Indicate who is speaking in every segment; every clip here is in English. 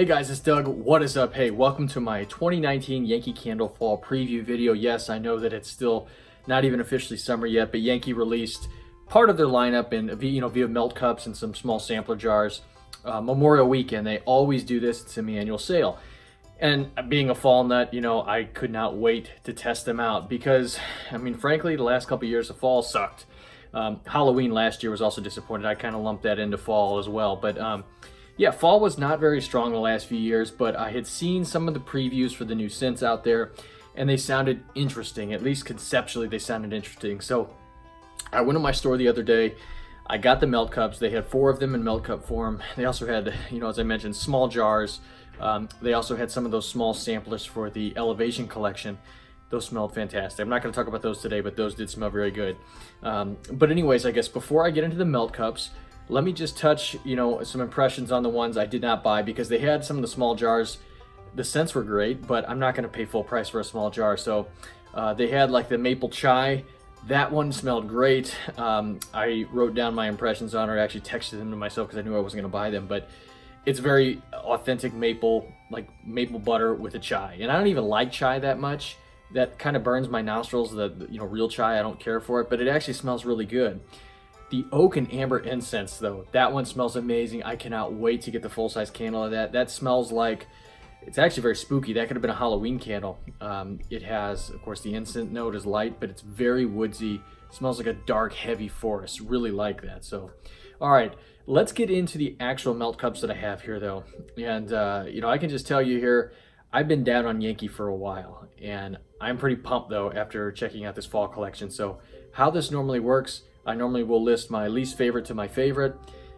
Speaker 1: Hey guys, it's Doug. What is up? Hey, welcome to my 2019 Yankee Candle Fall preview video. Yes, I know that it's still not even officially summer yet, but Yankee released part of their lineup in via melt cups and some small sampler jars. Memorial weekend, they always do this. It's a semi-annual sale. And being a fall nut, I could not wait to test them out because, frankly, the last couple of years of fall sucked. Halloween last year was also disappointed. I kind of lumped that into fall as well, but yeah, fall was not very strong the last few years, but I had seen some of the previews for the new scents out there, and they sounded interesting. At least conceptually, they sounded interesting. So I went to my store the other day. I got the melt cups. They had 4 of them in melt cup form. They also had, as I mentioned, small jars. They also had some of those small samplers for the Elevation collection. Those smelled fantastic. I'm not going to talk about those today, but those did smell very good. But anyways, I guess before I get into the melt cups, let me just touch, some impressions on the ones I did not buy because they had some of the small jars. The scents were great, but I'm not going to pay full price for a small jar. So they had like the maple chai. That one smelled great. I wrote down my impressions on it. I actually texted them to myself because I knew I wasn't going to buy them. But it's very authentic maple, like maple butter with a chai. And I don't even like chai that much. That kind of burns my nostrils. The real chai, I don't care for it, but it actually smells really good. The oak and amber incense, though, that one smells amazing. I cannot wait to get the full-size candle of that. That smells like, it's actually very spooky. That could have been a Halloween candle. It has, of course, the incense note is light, but it's very woodsy. It smells like a dark, heavy forest. Really like that. So, all right, let's get into the actual melt cups that I have here, though. And, I can just tell you here, I've been down on Yankee for a while, and I'm pretty pumped, though, after checking out this fall collection. So how this normally works, I normally will list my least favorite to my favorite.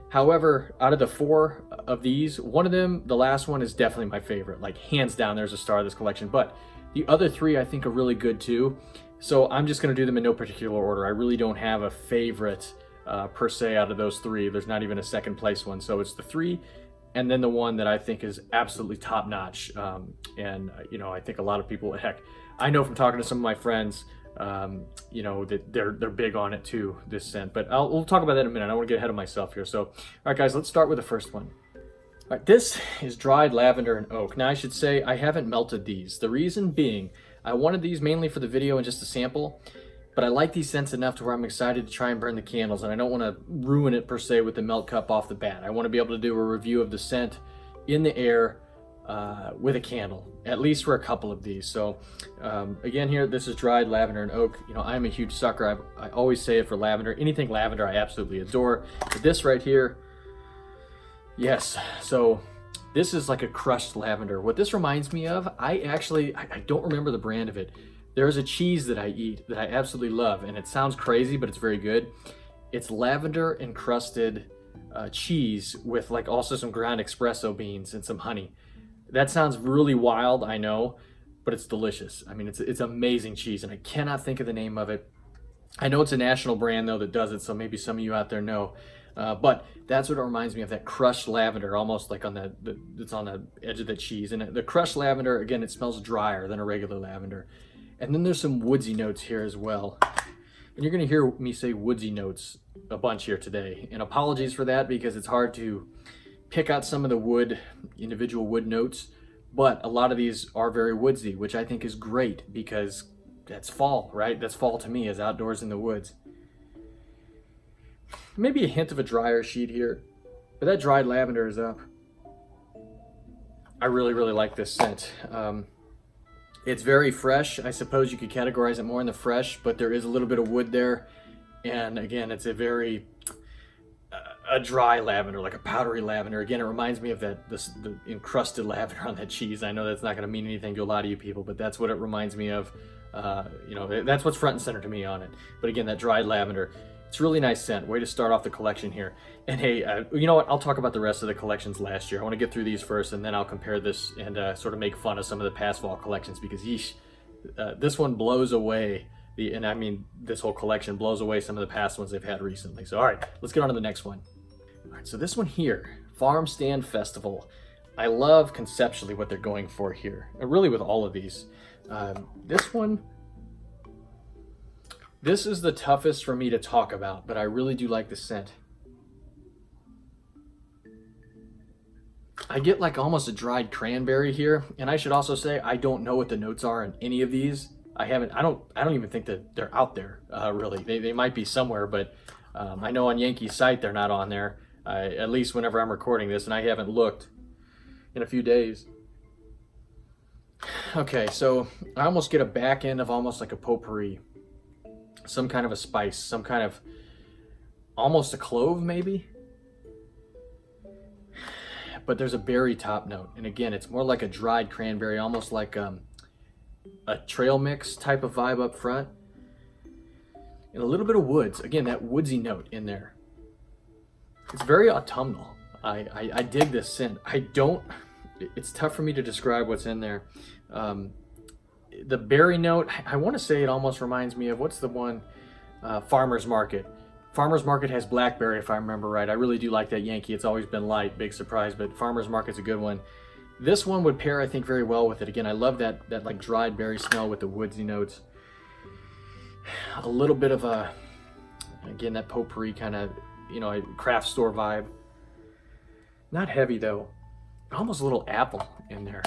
Speaker 1: However, out of the 4 of these, one of them, the last one, is definitely my favorite. Like, hands down, there's a star of this collection. But the other 3 I think are really good too. So I'm just going to do them in no particular order. I really don't have a favorite per se out of those 3. There's not even a second place one. So it's the 3 and then the one that I think is absolutely top notch. I think a lot of people, heck, I know from talking to some of my friends, that they're big on it too, this scent. But we'll talk about that in a minute. I don't want to get ahead of myself here. So, all right, guys, let's start with the first one. All right, this is dried lavender and oak. Now, I should say I haven't melted these. The reason being, I wanted these mainly for the video and just a sample, but I like these scents enough to where I'm excited to try and burn the candles, and I don't want to ruin it per se with the melt cup off the bat. I want to be able to do a review of the scent in the air with a candle, at least for a couple of these. So again, here, this is dried lavender and oak. I'm a huge sucker. I always say it for lavender. Anything lavender I absolutely adore. But this right here, yes. So this is like a crushed lavender. What this reminds me of, I don't remember the brand of it. There's a cheese that I eat that I absolutely love, and it sounds crazy, but it's very good. It's lavender encrusted cheese with like also some ground espresso beans and some honey. That sounds really wild, I know, but it's delicious. It's amazing cheese, and I cannot think of the name of it. I know it's a national brand, though, that does it, so maybe some of you out there know. But that's what it reminds me of, that crushed lavender, almost like on it's on the edge of the cheese. And the crushed lavender, again, it smells drier than a regular lavender. And then there's some woodsy notes here as well. And you're going to hear me say woodsy notes a bunch here today. And apologies for that, because it's hard to pick out some of the individual wood notes, but a lot of these are very woodsy, which I think is great because that's fall, right? That's fall to me, is outdoors in the woods. Maybe a hint of a drier sheet here, but that dried lavender is up. I really, really like this scent. It's very fresh. I suppose you could categorize it more in the fresh, but there is a little bit of wood there. And again, it's a dry lavender, like a powdery lavender. Again, it reminds me of the encrusted lavender on that cheese. I know that's not going to mean anything to a lot of you people, but that's what it reminds me of. That's what's front and center to me on it. But again, that dried lavender, it's a really nice scent. Way to start off the collection here. And hey, you know what? I'll talk about the rest of the collections last year. I want to get through these first, and then I'll compare this and sort of make fun of some of the past fall collections, because yeesh, this one blows away this whole collection blows away some of the past ones they've had recently. So all right, let's get on to the next one. All right, so this one here, Farmstand Festival. I love conceptually what they're going for here, really with all of these. This is the toughest for me to talk about, but I really do like the scent. I get like almost a dried cranberry here, and I should also say I don't know what the notes are in any of these. I don't even think that they're out there, really. They might be somewhere, but I know on Yankee's site they're not on there, at least whenever I'm recording this, and I haven't looked in a few days. Okay, so I almost get a back end of almost like a potpourri, some kind of a spice, some kind of almost a clove maybe, but there's a berry top note, and again it's more like a dried cranberry, almost like a trail mix type of vibe up front, and a little bit of woods, again that woodsy note in there. It's very autumnal. I dig this scent. It's tough for me to describe what's in there. The berry note, I want to say it almost reminds me of, what's the one, Farmer's Market. Farmer's Market has blackberry, if I remember right. I really do like that Yankee. It's always been light, big surprise, but Farmer's Market's a good one. This one would pair, I think, very well with it. Again, I love that like dried berry smell with the woodsy notes. A little bit of a, again, that potpourri kind of, you know, a craft store vibe. Not heavy though. Almost a little apple in there.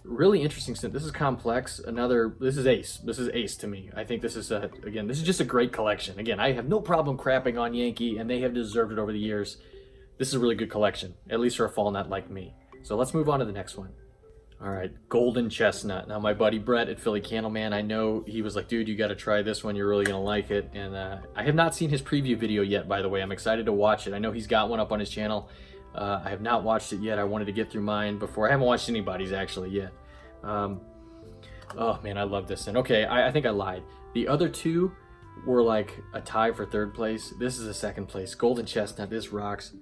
Speaker 1: Really interesting scent. This is complex. This is ace. This is ace to me. I think this is again, this is just a great collection. Again, I have no problem crapping on Yankee, and they have deserved it over the years. This is a really good collection, at least for a fall nut like me. So let's move on to the next one. All right, Golden Chestnut. Now my buddy Brett at Philly Candleman, I know he was like, dude, you got to try this one. You're really gonna like it. And I have not seen his preview video yet, by the way. I'm excited to watch it. I know he's got one up on his channel. I have not watched it yet. I wanted to get through mine before. I haven't watched anybody's actually yet. Oh man, I love this scent. Okay, I think I lied. The other two were like a tie for third place. This is a second place. Golden Chestnut, this rocks.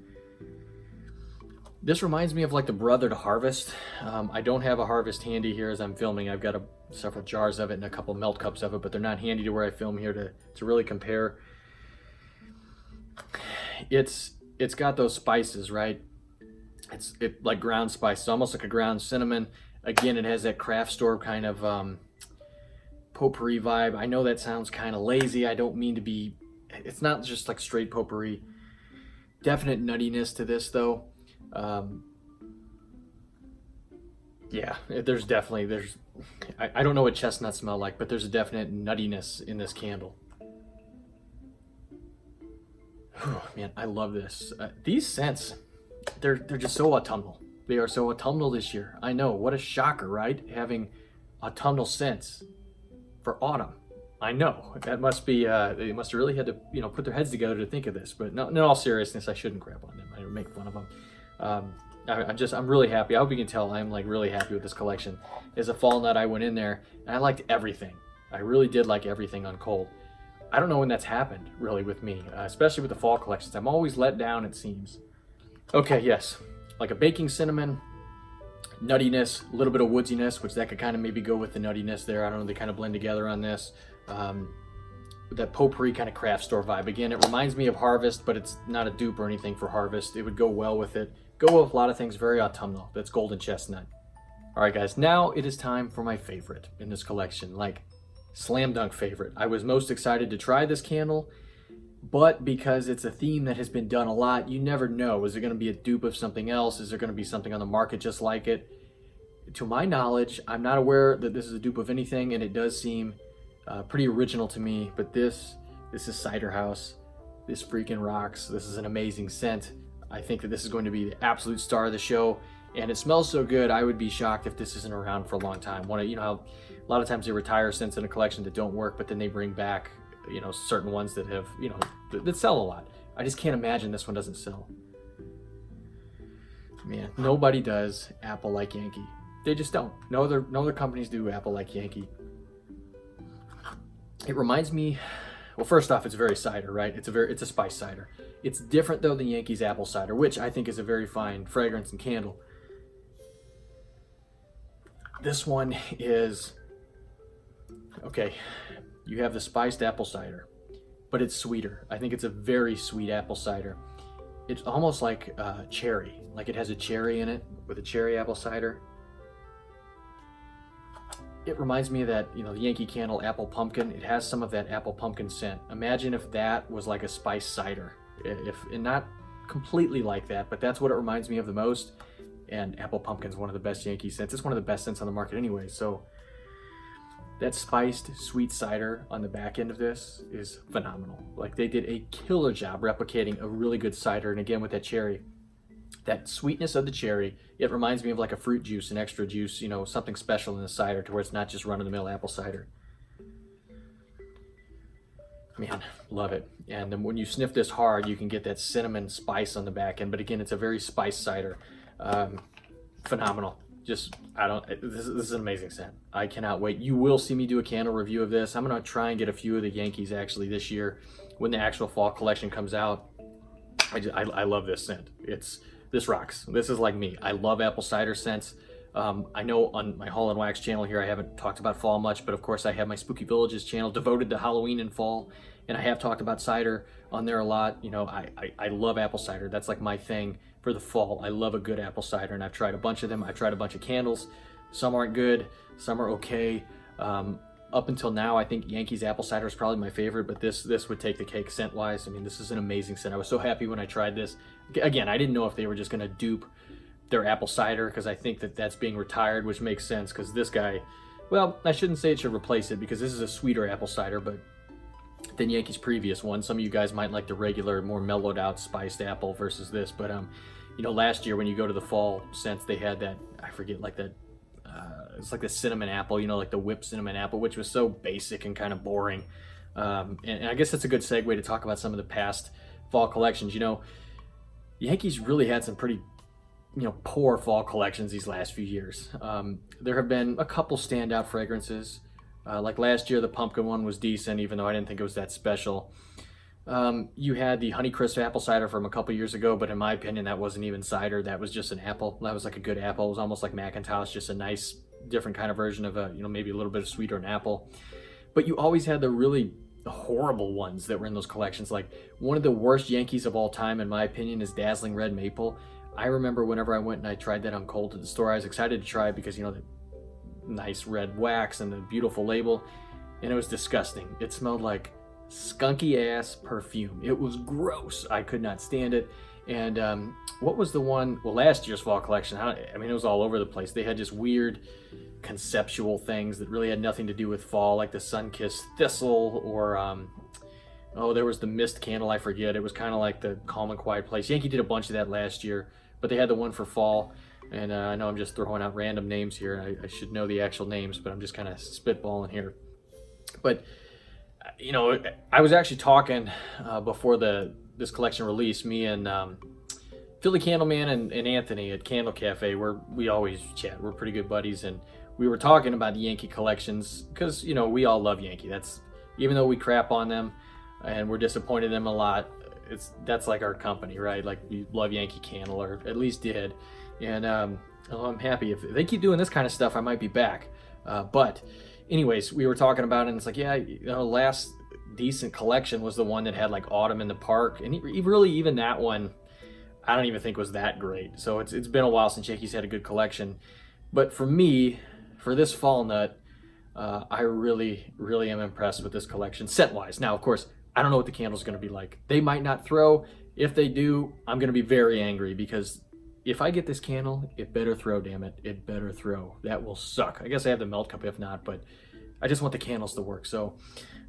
Speaker 1: This reminds me of like the brother to Harvest. I don't have a Harvest handy here as I'm filming. I've got several jars of it and a couple melt cups of it, but they're not handy to where I film here to really compare. It's got those spices, right? It's like ground spice. It's almost like a ground cinnamon. Again, it has that craft store kind of potpourri vibe. I know that sounds kind of lazy. I don't mean to be. It's not just like straight potpourri. Definite nuttiness to this though. Yeah, there's I don't know what chestnuts smell like, but there's a definite nuttiness in this candle. Oh, man, I love this. These scents, they're just so autumnal. They are so autumnal this year. I know, what a shocker, right? Having autumnal scents for autumn. I know, that must be, they must have really had to, you know, put their heads together to think of this. But no, in all seriousness, I shouldn't crap on them. I don't make fun of them. I'm really happy. I hope you can tell I'm like really happy with this collection. As a fall nut, I went in there and I liked everything. I really did like everything on cold. I don't know when that's happened really with me, especially with the fall collections. I'm always let down, it seems. Okay, yes, like a baking cinnamon, nuttiness, a little bit of woodsiness, which that could kind of maybe go with the nuttiness there. I don't know, they kind of blend together on this. That potpourri kind of craft store vibe. Again, it reminds me of Harvest, but it's not a dupe or anything for Harvest. It would go well with it. Go with a lot of things, very autumnal. That's Golden Chestnut. All right, guys, now it is time for my favorite in this collection. Like, slam dunk favorite. I was most excited to try this candle, but because it's a theme that has been done a lot, you never know. Is it going to be a dupe of something else? Is there going to be something on the market just like it? To my knowledge, I'm not aware that this is a dupe of anything, and it does seem pretty original to me. But this is Ciderhouse. This freaking rocks. This is an amazing scent. I think that this is going to be the absolute star of the show, and it smells so good. I would be shocked if this isn't around for a long time. You know how a lot of times they retire scents in a collection that don't work, but then they bring back, you know, certain ones that have, you know, that sell a lot. I just can't imagine this one doesn't sell. Man, nobody does apple like Yankee. They just don't. No other companies do apple like Yankee. It reminds me, well, first off, it's very cider, right? It's a spice cider. It's different though than Yankee's apple cider, which I think is a very fine fragrance and candle. This one is, okay, you have the spiced apple cider, but it's sweeter. I think it's a very sweet apple cider. It's almost like cherry, like it has a cherry in it with a cherry apple cider. It reminds me of that, you know, the Yankee Candle apple pumpkin. It has some of that apple pumpkin scent. Imagine if that was like a spiced cider. And not completely like that, but that's what it reminds me of the most. and apple pumpkin's one of the best Yankee scents. It's one of the best scents on the market anyway. So that spiced sweet cider on the back end of this is phenomenal. Like, they did a killer job replicating a really good cider. And again, with that cherry, that sweetness of the cherry, it reminds me of like a fruit juice, an extra juice, you know, something special in the cider to where it's not just run-of-the-mill apple cider. Man, love it. And then when you sniff this hard, you can get that cinnamon spice on the back end. But again, it's a very spiced cider. Phenomenal. Just, this is an amazing scent. I cannot wait. You will see me do a candle review of this. I'm going to try and get a few of the Yankees actually this year when the actual fall collection comes out. I love this scent. This rocks. This is like me. I love apple cider scents. I know on my Haul and Wax channel here, I haven't talked about fall much, but of course I have my Spooky Villages channel devoted to Halloween and fall, and I have talked about cider on there a lot. You know, I love apple cider. That's like my thing for the fall. I love a good apple cider, and I've tried a bunch of them. I've tried a bunch of candles. Some aren't good, some are okay. Up until now, I think Yankee's apple cider is probably my favorite, but this would take the cake scent-wise. I mean, this is an amazing scent. I was so happy when I tried this. Again, I didn't know if they were just going to dupe their apple cider, because I think that that's being retired, which makes sense because this guy, well, I shouldn't say it should replace it because this is a sweeter apple cider, but than Yankee's previous one. Some of you guys might like the regular, more mellowed out spiced apple versus this, but you know, last year when you go to the fall scents, they had that, I forget, like that, it's like the cinnamon apple, you know, like the whipped cinnamon apple, which was so basic and kind of boring. And I guess that's a good segue to talk about some of the past fall collections. You know, Yankees really had some pretty, you know, poor fall collections these last few years. There have been a couple standout fragrances. Like last year, the pumpkin one was decent, even though I didn't think it was that special. You had the Honeycrisp apple cider from a couple years ago, but in my opinion, that wasn't even cider. That was just an apple. That was like a good apple. It was almost like Macintosh, just a nice, different kind of version of a, you know, maybe a little bit of sweeter an apple. But you always had the really horrible ones that were in those collections. Like, one of the worst Yankees of all time, in my opinion, is Dazzling Red Maple. I remember whenever I went and I tried that on cold at the store, I was excited to try it because, you know, the nice red wax and the beautiful label, and it was disgusting. It smelled like skunky ass perfume. It was gross. I could not stand it. And what was the one, well, last year's fall collection, I mean, it was all over the place. They had just weird conceptual things that really had nothing to do with fall, like the Sun-Kissed Thistle, or oh, there was the Mist Candle, I forget. It was kind of like the Calm and Quiet Place. Yankee did a bunch of that last year, but they had the one for fall. And I know I'm just throwing out random names here. I should know the actual names, but I'm just kind of spitballing here. But, you know, I was actually talking before this collection release, me and Philly Candleman and Anthony at Candle Cafe, where we always chat. We're pretty good buddies, and we were talking about the Yankee collections because, you know, we all love Yankee. That's, even though we crap on them and we're disappointed in them a lot, that's like our company, right? Like, we love Yankee Candle, or at least did. And I'm happy. If they keep doing this kind of stuff, I might be back. But anyways, we were talking about it, and it's like, yeah, you know, last decent collection was the one that had like Autumn in the Park, and really even that one, I don't even think was that great. So it's been a while since Yankees had a good collection. But for me, for this fall nut, I really am impressed with this collection scent-wise. Now, of course, I don't know what the candle's going to be like. They might not throw. If they do, I'm going to be very angry, because if I get this candle, it better throw, damn it. It better throw. That will suck. I guess I have the melt cup if not, but I just want the candles to work. So,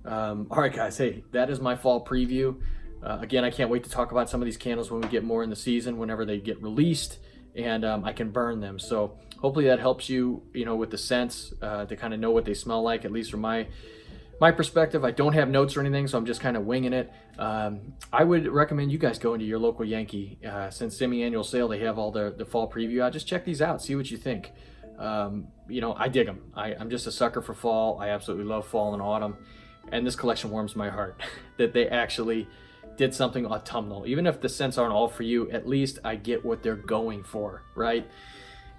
Speaker 1: all right, guys. Hey, that is my fall preview. Again, I can't wait to talk about some of these candles when we get more in the season, whenever they get released, and I can burn them. So hopefully that helps you, you know, with the scents, to kind of know what they smell like, at least from my perspective. I don't have notes or anything, so I'm just kind of winging it. I would recommend you guys go into your local Yankee. Since semi-annual sale, they have all the fall preview out. Just check these out, see what you think. You know, I dig them. I'm just a sucker for fall. I absolutely love fall and autumn, and this collection warms my heart that they actually did something autumnal. Even if the scents aren't all for you, at least I get what they're going for, right?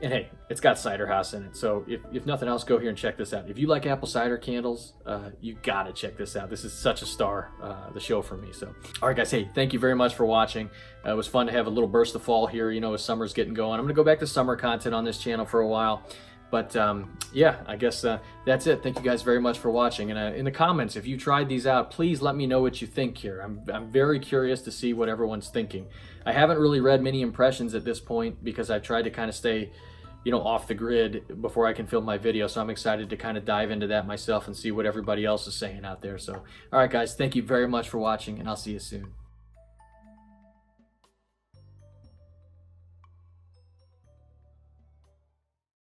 Speaker 1: And hey, it's got Ciderhouse in it, so if nothing else, go here and check this out. If you like apple cider candles, you gotta check this out. This is such a star, the show for me. So, all right, guys, hey, thank you very much for watching. It was fun to have a little burst of fall here, you know, as summer's getting going. I'm gonna go back to summer content on this channel for a while, But yeah, I guess that's it. Thank you guys very much for watching. And in the comments, if you tried these out, please let me know what you think here. I'm very curious to see what everyone's thinking. I haven't really read many impressions at this point because I've tried to kind of stay, you know, off the grid before I can film my video. So I'm excited to kind of dive into that myself and see what everybody else is saying out there. So, all right, guys, thank you very much for watching, and I'll see you soon.